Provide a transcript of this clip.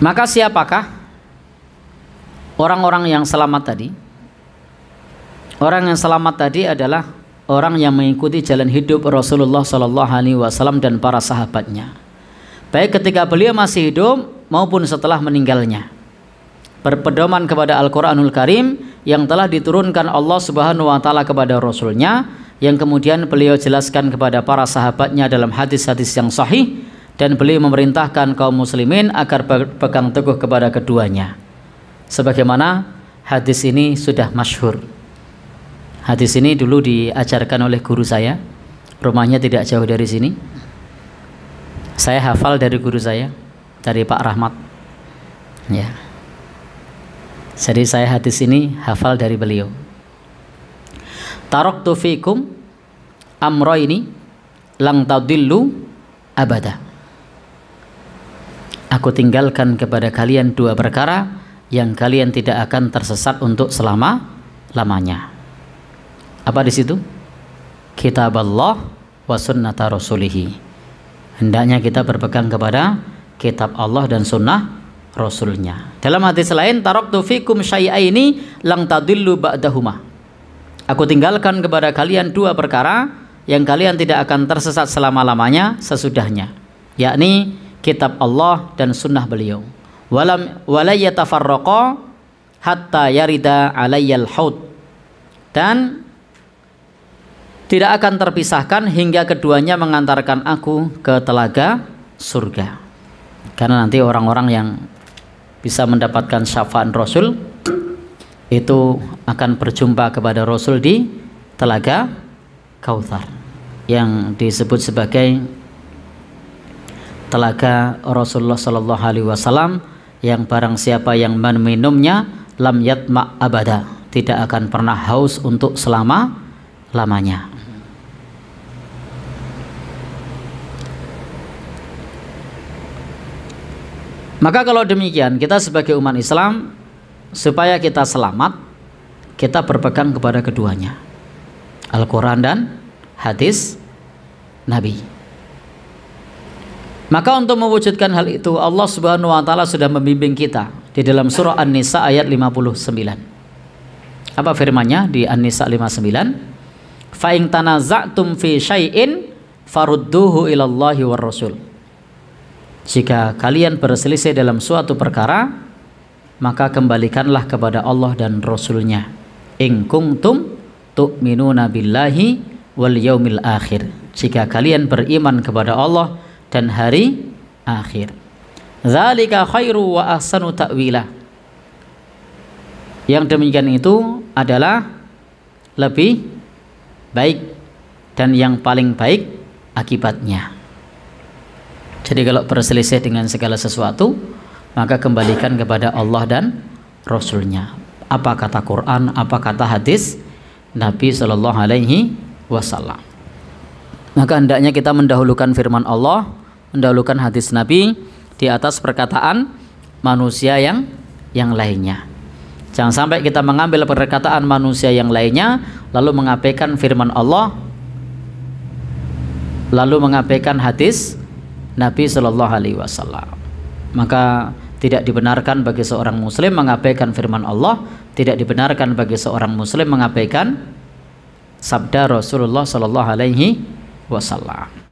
Maka siapakah orang-orang yang selamat tadi? Orang yang selamat tadi adalah orang yang mengikuti jalan hidup Rasulullah SAW dan para sahabatnya, baik ketika beliau masih hidup maupun setelah meninggalnya, berpedoman kepada Al-Quranul Karim yang telah diturunkan Allah Subhanahu wa Ta'ala kepada Rasulnya, yang kemudian beliau jelaskan kepada para sahabatnya dalam hadis-hadis yang sahih, dan beliau memerintahkan kaum muslimin agar berpegang teguh kepada keduanya. Sebagaimana hadis ini sudah masyhur. Hadis ini dulu diajarkan oleh guru saya, rumahnya tidak jauh dari sini. Saya hafal dari guru saya, dari Pak Rahmat. Ya. Jadi saya hadis ini hafal dari beliau. Taraktu fikum amrayni lang tadillu abada. Aku tinggalkan kepada kalian dua perkara yang kalian tidak akan tersesat untuk selama-lamanya. Apa di situ? Kitab Allah wa sunnata rasulihi. Hendaknya kita berpegang kepada kitab Allah dan sunnah Rasulnya. Dalam hadis lain, taraktu fikum syai'aini lang tadillu ba'dahuma. Aku tinggalkan kepada kalian dua perkara yang kalian tidak akan tersesat selama-lamanya sesudahnya, yakni kitab Allah dan sunnah beliau. Wala yatafarraqa hatta yarida alayyal haud. Dan tidak akan terpisahkan hingga keduanya mengantarkan aku ke telaga surga. Karena nanti orang-orang yang bisa mendapatkan syafaat Rasul itu akan berjumpa kepada Rasul di telaga Kautsar yang disebut sebagai telaga Rasulullah Sallallahu Alaihi Wasallam, yang barang siapa yang meminumnya lam yatma abada, tidak akan pernah haus untuk selama-lamanya. Maka kalau demikian, kita sebagai umat Islam, supaya kita selamat, kita berpegang kepada keduanya, Al-Quran dan hadis Nabi. Maka untuk mewujudkan hal itu, Allah Subhanahu wa Ta'ala sudah membimbing kita di dalam surah An-Nisa ayat 59. Apa firman-Nya di An-Nisa 59? Fa in tanaza'tum fi syai'in farudduhu ilallahi war rasul. Jika kalian berselisih dalam suatu perkara, maka kembalikanlah kepada Allah dan Rasulnya. In kuntum tu'minuna billahi wal yaumil akhir. Jika kalian beriman kepada Allah dan hari akhir. Dzalika khairu wa ahsanu ta'wila. Yang demikian itu adalah lebih baik dan yang paling baik akibatnya. Jadi kalau berselisih dengan segala sesuatu, maka kembalikan kepada Allah dan Rasulnya. Apa kata Quran, apa kata hadis Nabi Sallallahu Alaihi Wasallam. Maka hendaknya kita mendahulukan firman Allah, mendahulukan hadis Nabi di atas perkataan manusia yang lainnya. Jangan sampai kita mengambil perkataan manusia yang lainnya lalu mengabaikan firman Allah, lalu mengabaikan hadis Nabi Sallallahu Alaihi Wasallam. Maka tidak dibenarkan bagi seorang muslim mengabaikan firman Allah, tidak dibenarkan bagi seorang muslim mengabaikan sabda Rasulullah Sallallahu Alaihi Wasallam.